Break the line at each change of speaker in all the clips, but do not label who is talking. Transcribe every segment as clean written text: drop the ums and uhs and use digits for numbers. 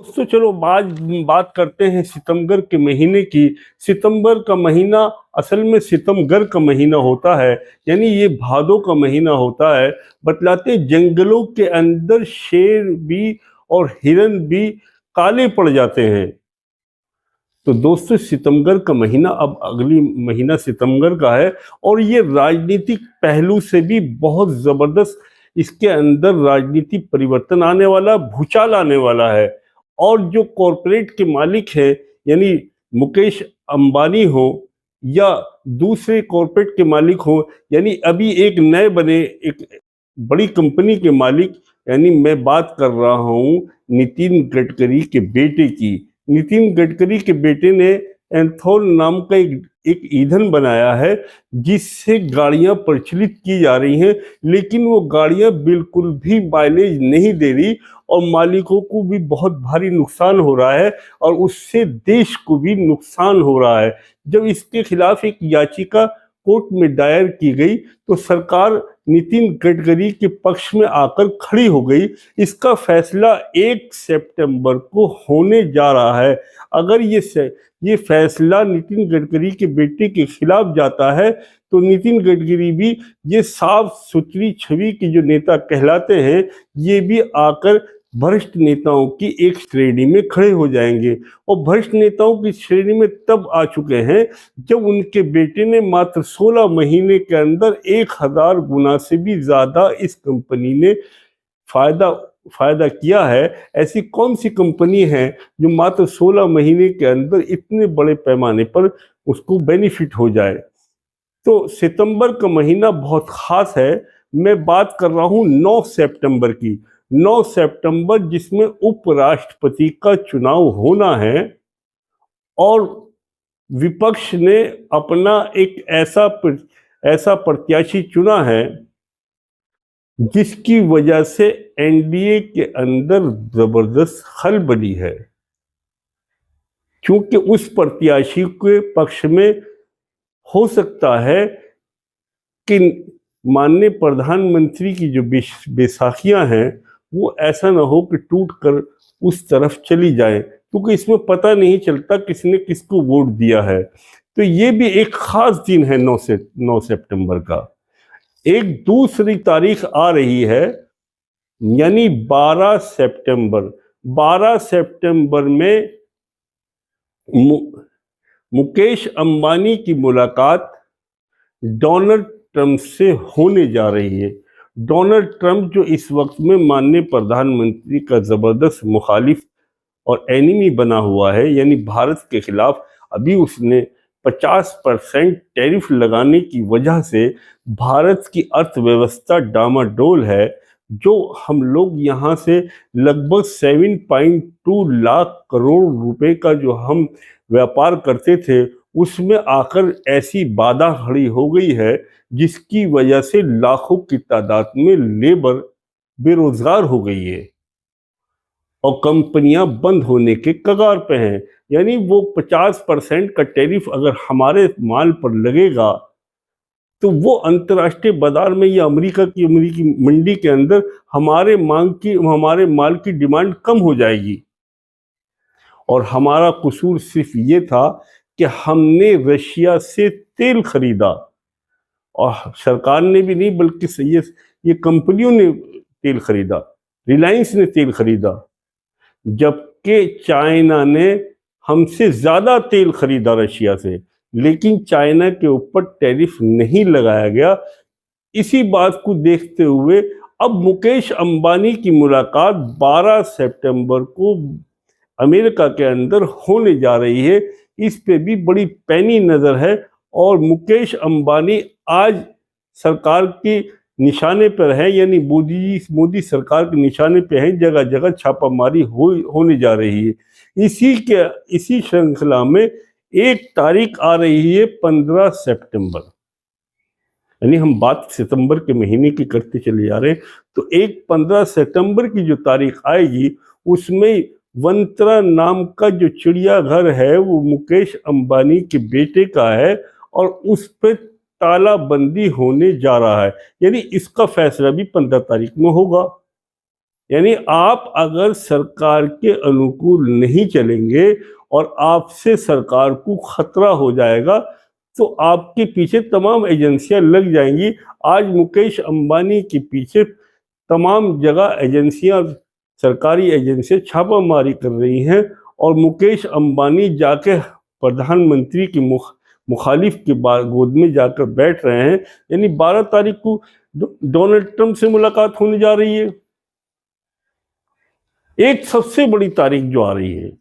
दोस्तों चलो आज बात करते हैं सितंबर के महीने की। सितंबर का महीना असल में सितमगर का महीना होता है, यानी ये भादों का महीना होता है। बतलाते हैं जंगलों के अंदर शेर भी और हिरन भी काले पड़ जाते हैं। तो दोस्तों सितंबर का महीना अब अगली महीना सितंबर का है और ये राजनीतिक पहलू से भी बहुत जबरदस्त इसके अंदर राजनीति परिवर्तन आने वाला, भूचाल आने वाला है। और जो कॉरपोरेट के मालिक हैं, यानी मुकेश अंबानी हो या दूसरे कॉरपोरेट के मालिक हो, यानी अभी एक नए बने एक बड़ी कंपनी के मालिक, यानी मैं बात कर रहा हूं नितिन गडकरी के बेटे की। नितिन गडकरी के बेटे ने एंथोल नाम का एक ईंधन बनाया है जिससे गाड़ियां प्रचलित की जा रही हैं, लेकिन वो गाड़ियां बिल्कुल भी माइलेज नहीं दे रही और मालिकों को भी बहुत भारी नुकसान हो रहा है और उससे देश को भी नुकसान हो रहा है। जब इसके खिलाफ एक याचिका कोर्ट में दायर की गई तो सरकार नितिन गडकरी के पक्ष में आकर खड़ी हो गई। इसका फैसला 1 सितंबर को होने जा रहा है। अगर ये फैसला नितिन गडकरी के बेटे के खिलाफ जाता है तो नितिन गडकरी भी ये साफ सुथरी छवि के जो नेता कहलाते हैं, ये भी आकर भ्रष्ट नेताओं की एक श्रेणी में खड़े हो जाएंगे। और भ्रष्ट नेताओं की श्रेणी में तब आ चुके हैं जब उनके बेटे ने मात्र 16 महीने के अंदर 1000 गुना से भी ज्यादा इस कंपनी ने फायदा किया है। ऐसी कौन सी कंपनी है जो मात्र 16 महीने के अंदर इतने बड़े पैमाने पर उसको बेनिफिट हो जाए। तो सितंबर का महीना बहुत खास है। मैं बात कर रहा हूं 9 सितंबर की। 9 सितंबर जिसमें उपराष्ट्रपति का चुनाव होना है और विपक्ष ने अपना एक ऐसा प्रत्याशी चुना है जिसकी वजह से एनडीए के अंदर जबरदस्त खलबली है, क्योंकि उस प्रत्याशी के पक्ष में हो सकता है कि माननीय प्रधानमंत्री की जो बैसाखियां हैं वो ऐसा ना हो कि टूट कर उस तरफ चली जाए, क्योंकि इसमें पता नहीं चलता किसने किसको वोट दिया है। तो ये भी एक खास दिन है 9 सितंबर का। एक दूसरी तारीख आ रही है, यानी 12 सितंबर। 12 सितंबर में मुकेश अंबानी की मुलाकात डोनाल्ड ट्रंप से होने जा रही है। डोनाल्ड ट्रंप जो इस वक्त में माननीय प्रधानमंत्री का जबरदस्त मुखालिफ और एनिमी बना हुआ है, यानी भारत के खिलाफ अभी उसने 50% टैरिफ लगाने की वजह से भारत की अर्थव्यवस्था डामाडोल है। जो हम लोग यहाँ से लगभग 7.2 लाख करोड़ रुपए का जो हम व्यापार करते थे, उसमें आकर ऐसी बाधा खड़ी हो गई है जिसकी वजह से लाखों की तादाद में लेबर बेरोजगार हो गई है और कंपनियां बंद होने के कगार पे हैं। यानी वो 50% का टैरिफ अगर हमारे माल पर लगेगा तो वो अंतर्राष्ट्रीय बाजार में या अमेरिकी मंडी के अंदर हमारे माल की डिमांड कम हो जाएगी। और हमारा कसूर सिर्फ ये था कि हमने रशिया से तेल खरीदा, और सरकार ने भी नहीं बल्कि ये कंपनियों ने तेल खरीदा, रिलायंस ने तेल खरीदा, जबकि चाइना ने हमसे ज्यादा तेल खरीदा रशिया से, लेकिन चाइना के ऊपर टैरिफ नहीं लगाया गया। इसी बात को देखते हुए अब मुकेश अंबानी की मुलाकात 12 सितंबर को अमेरिका के अंदर होने जा रही है। इस पे भी बड़ी पैनी नजर है और मुकेश अंबानी आज सरकार के निशाने पर है, यानी मोदी सरकार के निशाने पे है। जगह जगह छापामारी होने जा रही है। इसी श्रृंखला में एक तारीख आ रही है 15 सितंबर, यानी हम बात सितंबर के महीने की करते चले जा रहे हैं। तो एक 15 सितंबर की जो तारीख आएगी उसमें वंत्रा नाम का जो चिड़ियाघर है वो मुकेश अंबानी के बेटे का है और उस पर तालाबंदी होने जा रहा है, यानी इसका फैसला भी 15 तारीख में होगा। यानी आप अगर सरकार के अनुकूल नहीं चलेंगे और आपसे सरकार को खतरा हो जाएगा तो आपके पीछे तमाम एजेंसियां लग जाएंगी। आज मुकेश अंबानी के पीछे तमाम जगह एजेंसियां, सरकारी एजेंसियां छापामारी कर रही हैं और मुकेश अंबानी जाके प्रधानमंत्री की मुखालिफ के गोद में जाकर बैठ रहे हैं। यानी 12 तारीख को डोनाल्ड ट्रंप से मुलाकात होने जा रही है। एक सबसे बड़ी तारीख जो आ रही है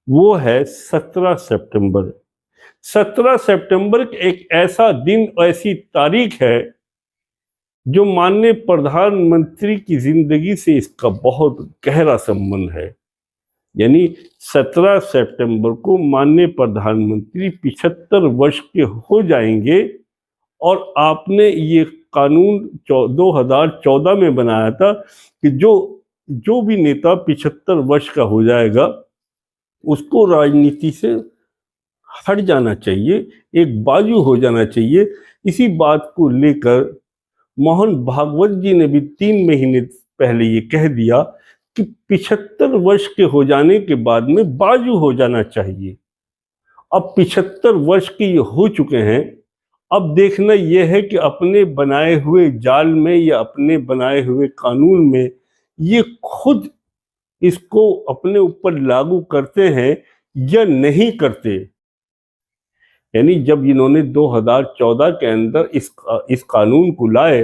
वो है 17 सितंबर। 17 सितंबर एक ऐसा दिन, ऐसी तारीख है जो माननीय प्रधानमंत्री की जिंदगी से इसका बहुत गहरा संबंध है। यानी 17 सितंबर को माननीय प्रधानमंत्री 75 वर्ष के हो जाएंगे और आपने ये कानून 2014 में बनाया था कि जो भी नेता 75 वर्ष का हो जाएगा उसको राजनीति से हट जाना चाहिए, एक बाजू हो जाना चाहिए। इसी बात को लेकर मोहन भागवत जी ने भी 3 महीने पहले ये कह दिया कि 75 वर्ष के हो जाने के बाद में बाजू हो जाना चाहिए। अब 75 वर्ष के ये हो चुके हैं। अब देखना यह है कि अपने बनाए हुए जाल में या अपने बनाए हुए कानून में ये खुद इसको अपने ऊपर लागू करते हैं या नहीं करते। यानी जब इन्होंने 2014 के अंदर इस कानून को लाए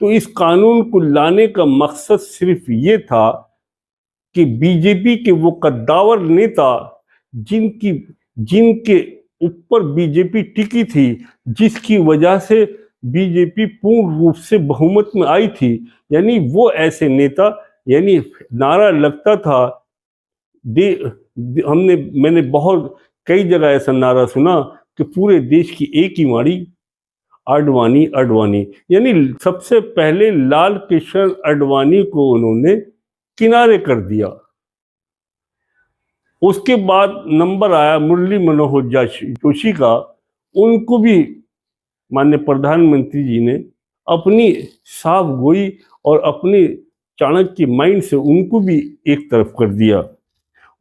तो इस कानून को लाने का मकसद सिर्फ ये था कि बीजेपी के वो कद्दावर नेता जिनके ऊपर बीजेपी टिकी थी, जिसकी वजह से बीजेपी पूर्ण रूप से बहुमत में आई थी, यानी वो ऐसे नेता, यानी नारा लगता था मैंने बहुत कई जगह ऐसा नारा सुना कि पूरे देश की एक ही माड़ी, आडवाणी आडवाणी। यानी सबसे पहले लाल कृष्ण आडवाणी को उन्होंने किनारे कर दिया। उसके बाद नंबर आया मुरली मनोहर जोशी का। उनको भी माननीय प्रधानमंत्री जी ने अपनी साफ गोई और अपनी चाणक्य माइंड से उनको भी एक तरफ कर दिया।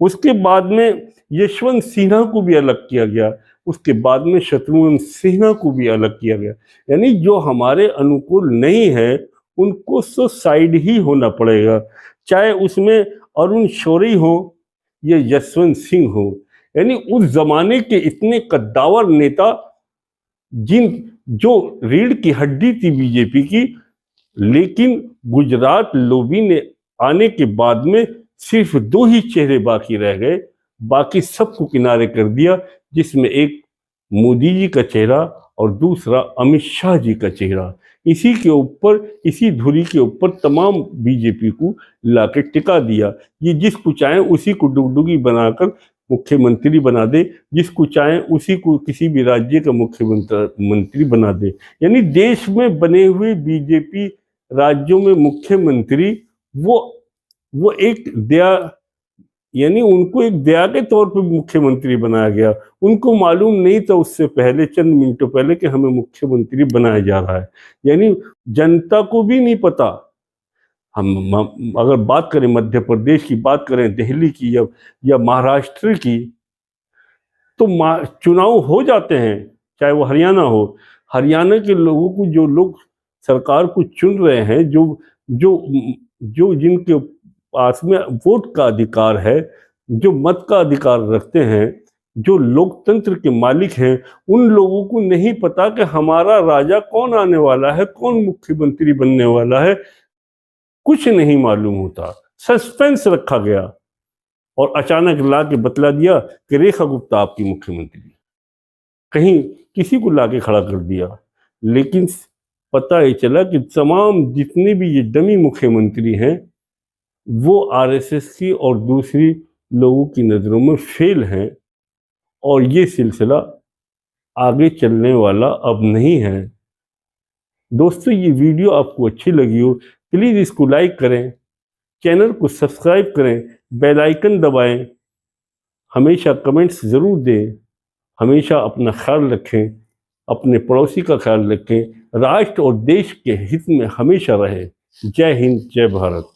उसके बाद में यशवंत सिन्हा को भी अलग किया गया। उसके बाद में शत्रुघ्न सिन्हा को भी अलग किया गया। यानी जो हमारे अनुकूल नहीं है उनको तो साइड ही होना पड़ेगा, चाहे उसमें अरुण शौरी हो या यशवंत सिंह हो। यानी उस जमाने के इतने कद्दावर नेता जो रीढ़ की हड्डी थी बीजेपी की, लेकिन गुजरात लॉबी ने आने के बाद में सिर्फ 2 ही चेहरे बाकी रह गए, बाकी सबको किनारे कर दिया, जिसमें एक मोदी जी का चेहरा और दूसरा अमित शाह जी का चेहरा। इसी के ऊपर, इसी धुरी के ऊपर तमाम बीजेपी को लाके टिका दिया। ये जिसको चाहे उसी को डुगडुगी बनाकर मुख्यमंत्री बना दे, जिसको चाहे उसी को किसी भी राज्य का मुख्यमंत्री बना दे। यानी देश में बने हुए बीजेपी राज्यों में मुख्यमंत्री वो एक दया, यानी उनको एक दया के तौर पर मुख्यमंत्री बनाया गया। उनको मालूम नहीं था उससे पहले, चंद मिनटों पहले, कि हमें मुख्यमंत्री बनाया जा रहा है। यानी जनता को भी नहीं पता। हम अगर बात करें मध्य प्रदेश की, बात करें दिल्ली की या महाराष्ट्र की, तो चुनाव हो जाते हैं, चाहे वो हरियाणा हो। हरियाणा के लोगों को, जो लोग सरकार को चुन रहे हैं, जो जिनके पास में वोट का अधिकार है, जो मत का अधिकार रखते हैं, जो लोकतंत्र के मालिक हैं, उन लोगों को नहीं पता कि हमारा राजा कौन आने वाला है, कौन मुख्यमंत्री बनने वाला है। कुछ नहीं मालूम होता, सस्पेंस रखा गया और अचानक ला के बतला दिया कि रेखा गुप्ता आपकी मुख्यमंत्री। कहीं किसी को लाके खड़ा कर दिया, लेकिन पता ही चला कि तमाम जितने भी ये डमी मुख्यमंत्री हैं वो आरएसएस की और दूसरी लोगों की नज़रों में फेल हैं और ये सिलसिला आगे चलने वाला अब नहीं है। दोस्तों, ये वीडियो आपको अच्छी लगी हो प्लीज़ इसको लाइक करें, चैनल को सब्सक्राइब करें, बेल आइकन दबाएं, हमेशा कमेंट्स ज़रूर दें, हमेशा अपना ख्याल रखें, अपने पड़ोसी का ख्याल रखें, राष्ट्र और देश के हित में हमेशा रहें। जय हिंद, जय भारत।